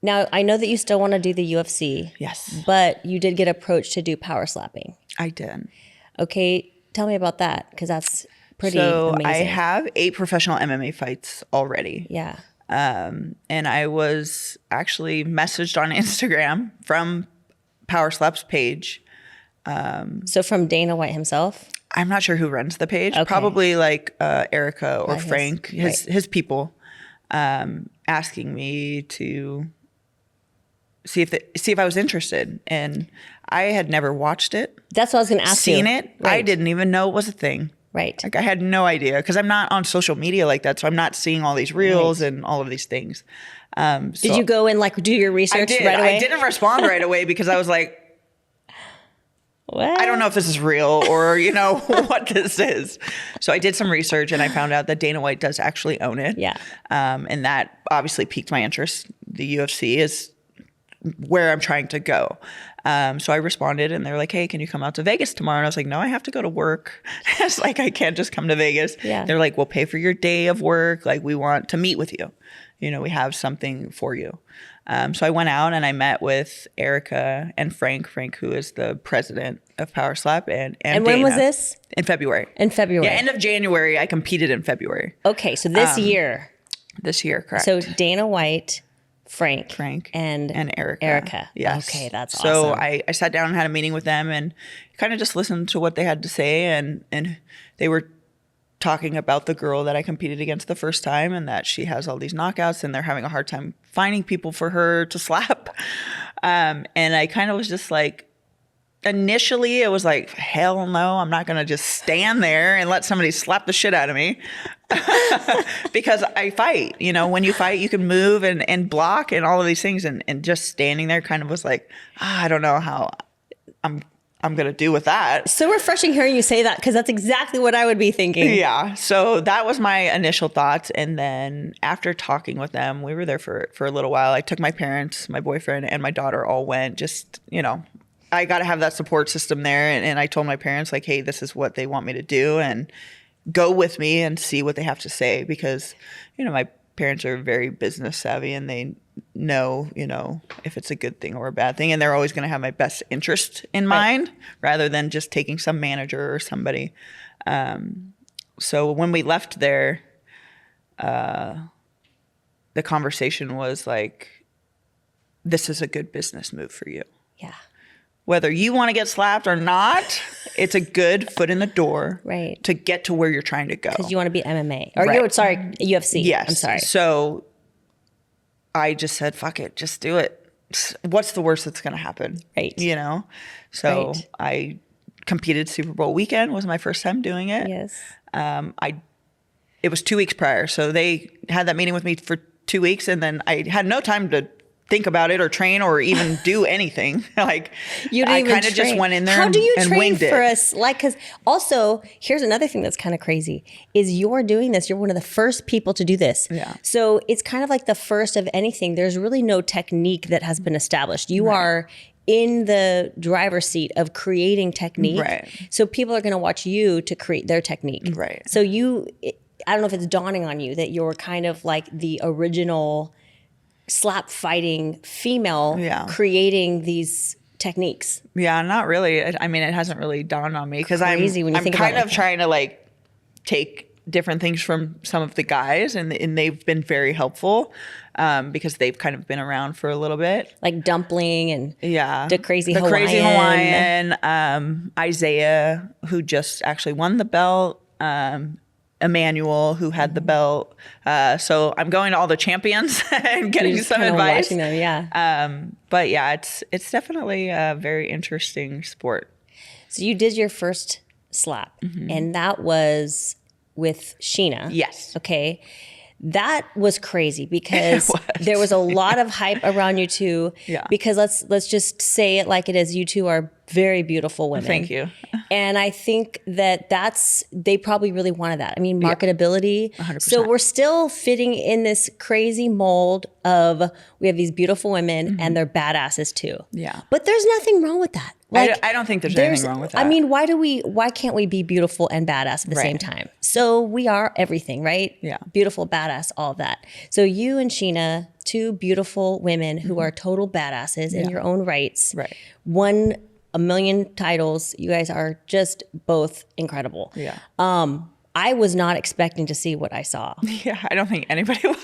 Now, I know that you still want to do the UFC. Yes. But you did get approached to do power slapping. I did. Okay. Tell me about that, because that's pretty so amazing. I have 8 professional MMA fights already. Yeah. And I was actually messaged on Instagram from Power Slap's page. So from Dana White himself? I'm not sure who runs the page. Okay. Probably like Erica or Like Frank, his people, asking me to see if I was interested. And I had never watched it. That's what I was going to ask you. Seen it. Right. I didn't even know it was a thing. Right. Like I had no idea because I'm not on social media like that. So I'm not seeing all these reels and all of these things. Did you go and like do your research right away? I didn't respond right away because I was like, what? I don't know if this is real or, what this is. So I did some research and I found out that Dana White does actually own it. Yeah. And that obviously piqued my interest. The UFC is where I'm trying to go. So I responded and they're like, hey, can you come out to Vegas tomorrow? And I was like, no, I have to go to work. It's like, I can't just come to Vegas. Yeah. They're like, we'll pay for your day of work. Like, we want to meet with you. We have something for you. So I went out and I met with Erica and Frank, who is the president of Power Slap. And when Dana. was this? In February. In February. Yeah, end of January. I competed in February. Okay, so this year. This year, correct. So Dana White, Frank, and Erica. Erica. Yes. Okay, that's awesome. So I sat down and had a meeting with them and kind of just listened to what they had to say. And they were talking about the girl that I competed against the first time and that she has all these knockouts and they're having a hard time finding people for her to slap. And I kind of was just like, initially it was like, hell no, I'm not going to just stand there and let somebody slap the shit out of me. Because I fight, when you fight, you can move and block and all of these things. And just standing there kind of was like, I don't know how I'm going to do with that. So refreshing hearing you say that because that's exactly what I would be thinking. Yeah. So that was my initial thoughts. And then after talking with them, we were there for a little while. I took my parents, my boyfriend, and my daughter all went. Just, I got to have that support system there. And I told my parents, like, hey, this is what they want me to do. And go with me and see what they have to say. Because, my parents are very business savvy and they know, if it's a good thing or a bad thing. And they're always going to have my best interest in mind rather than just taking some manager or somebody. So when we left there, the conversation was like, this is a good business move for you. Yeah. Whether you want to get slapped or not, it's a good foot in the door to get to where you're trying to go. Because you want to be MMA. Or UFC. Yes. I'm sorry. So I just said, fuck it, just do it. What's the worst that's going to happen? Right. So I competed Super Bowl weekend, was my first time doing it. Yes. It was 2 weeks prior. So they had that meeting with me for 2 weeks and then I had no time to think about it or train or even do anything. Like you didn't I even kind of just went in there How do you and train winged for it. us? Like, because also here's another thing that's kind of crazy is you're doing this. You're one of the first people to do this. Yeah. So it's kind of like the first of anything. There's really no technique that has been established. You are in the driver's seat of creating technique. Right. So people are going to watch you to create their technique. Right. So I don't know if it's dawning on you that you're kind of like the original slap fighting female creating these techniques. Yeah, not really. I mean, it hasn't really dawned on me because I'm kind of trying to like take different things from some of the guys and they've been very helpful because they've kind of been around for a little bit. Like Dumpling and the Crazy the Hawaiian. Crazy Hawaiian, Isaiah, who just actually won the belt. Emmanuel, who had the belt. So I'm going to all the champions and getting some advice. Watching them, yeah. But yeah, it's definitely a very interesting sport. So you did your first slap, and that was with Sheena. Yes. Okay. That was crazy because there was a lot of hype around you two. Yeah. Because let's just say it like it is. You two are very beautiful women. Thank you. And I think they probably really wanted that. I mean, marketability. 100%. So we're still fitting in this crazy mold of we have these beautiful women and they're badasses too. Yeah. But there's nothing wrong with that. Like, I don't think there's anything wrong with that. I mean, why can't we be beautiful and badass at the same time? So we are everything, right? Yeah. Beautiful, badass, all of that. So you and Sheena, two beautiful women who are total badasses in your own rights. Right. Won a million titles. You guys are just both incredible. Yeah. I was not expecting to see what I saw. Yeah, I don't think anybody was.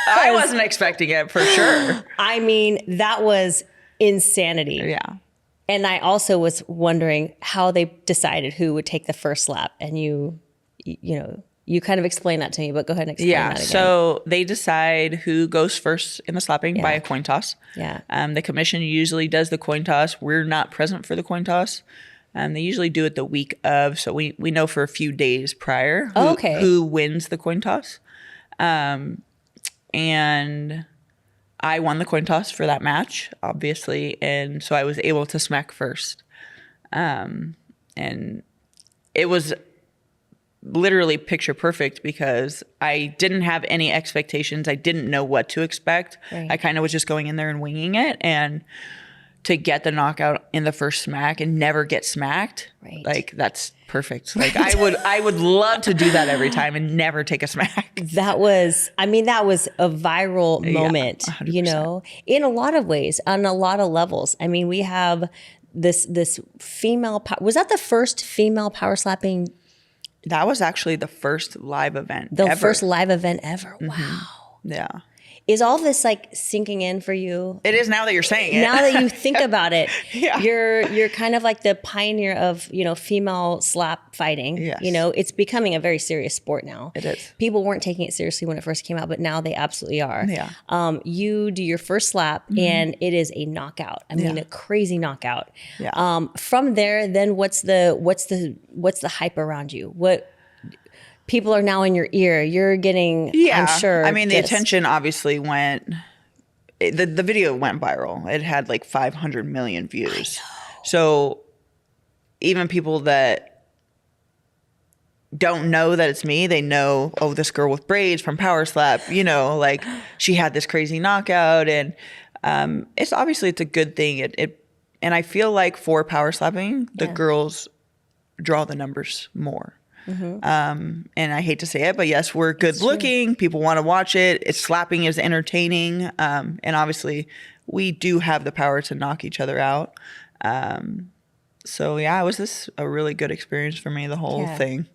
I wasn't expecting it for sure. I mean, that was insanity. Yeah. And I also was wondering how they decided who would take the first slap. And you kind of explained that to me, but go ahead and explain that again. So they decide who goes first in the slapping by a coin toss. Yeah. The commission usually does the coin toss. We're not present for the coin toss. They usually do it the week of, so we know for a few days prior who wins the coin toss. And I won the coin toss for that match, obviously, and so I was able to smack first. And it was literally picture perfect because I didn't have any expectations. I didn't know what to expect. Right. I kind of was just going in there and winging it, and to get the knockout in the first smack and never get smacked, like that's perfect. Like I would love to do that every time and never take a smack. That was a viral moment, 100%. in a lot of ways, on a lot of levels. I mean, we have this female, was that the first female power slapping? That was actually the first live event first live event ever. Wow. Yeah. Is all this like sinking in for you? It is now that you're saying it. Now that you think about it, Yeah. you're kind of like the pioneer of, female slap fighting. Yes. It's becoming a very serious sport now. It is. People weren't taking it seriously when it first came out, but now they absolutely are. Yeah. You do your first slap and it is a knockout. I mean, a crazy knockout. Yeah. From there, then what's the hype around you? What people are now in your ear? You're getting, I'm sure. I mean, the attention obviously went, the video went viral. It had like 500 million views. So even people that don't know that it's me, they know, oh, this girl with braids from Power Slap, like she had this crazy knockout. And it's obviously a good thing. And I feel like for power slapping, the girls draw the numbers more. And I hate to say it, but yes, we're good looking. People want to watch it. Slapping is entertaining. And obviously we do have the power to knock each other out. So yeah, it was a really good experience for me, the whole thing.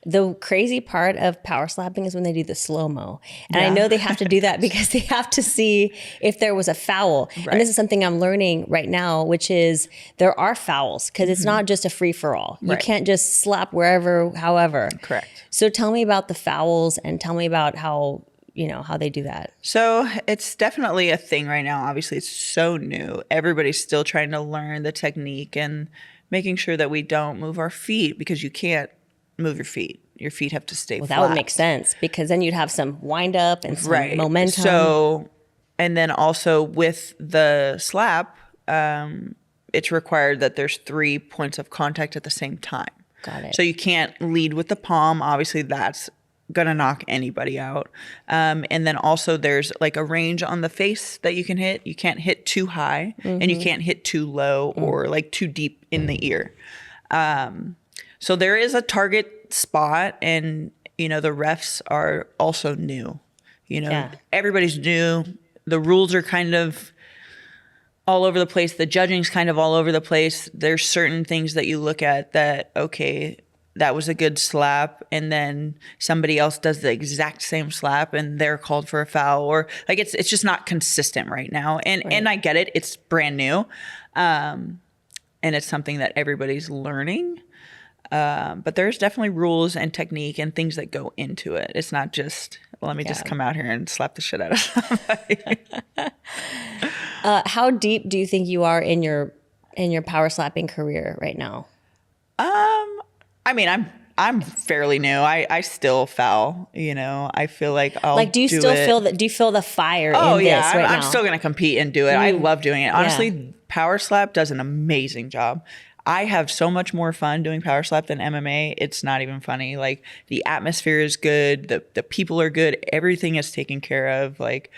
The crazy part of power slapping is when they do the slow-mo. And I know they have to do that because they have to see if there was a foul. Right. And this is something I'm learning right now, which is there are fouls because it's not just a free-for-all. You can't just slap wherever, however. Correct. So tell me about the fouls and tell me about how they do that. So it's definitely a thing right now. Obviously, it's so new. Everybody's still trying to learn the technique and making sure that we don't move our feet because you can't move your feet. Your feet have to stay flat. That would make sense because then you'd have some wind up and some momentum. So, and then also with the slap, it's required that there's 3 points of contact at the same time. Got it. So you can't lead with the palm. Obviously, that's gonna knock anybody out. And then also there's like a range on the face that you can hit. You can't hit too high and you can't hit too low or like too deep in the ear. So there is a target spot and, the refs are also new. Everybody's new. The rules are kind of all over the place. The judging's kind of all over the place. There's certain things that you look at that, okay, that was a good slap. And then somebody else does the exact same slap and they're called for a foul or like, it's just not consistent right now. And I get it. It's brand new. And it's something that everybody's learning. But there's definitely rules and technique and things that go into it. It's not just, let me just come out here and slap the shit out of somebody. How deep do you think you are in your power slapping career right now? I mean, I'm fairly new. I still foul, I feel like I'll do you still feel that? Do you feel the fire in this right now? I'm still going to compete and do it. I love doing it. Honestly, Power Slap does an amazing job. I have so much more fun doing Power Slap than MMA. It's not even funny. Like the atmosphere is good. The people are good. Everything is taken care of. And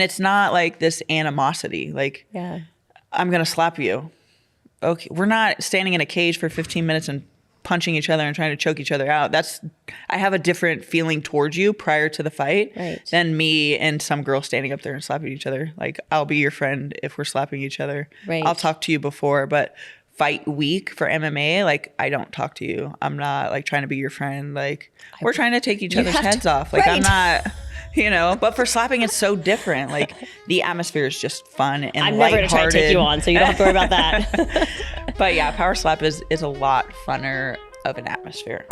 it's not like this animosity. I'm going to slap you. okay, we're not standing in a cage for 15 minutes and punching each other and trying to choke each other out. I have a different feeling towards you prior to the fight than me and some girl standing up there and slapping each other. Like, I'll be your friend if we're slapping each other. Right. I'll talk to you before, but fight week for MMA, like, I don't talk to you. I'm not like trying to be your friend. Like, we're trying to take each other's heads off. Like, I'm not, but for slapping, it's so different. Like, the atmosphere is just fun and I'm never going to try to take you on, so you don't have to worry about that. But yeah, power slap is a lot funner of an atmosphere.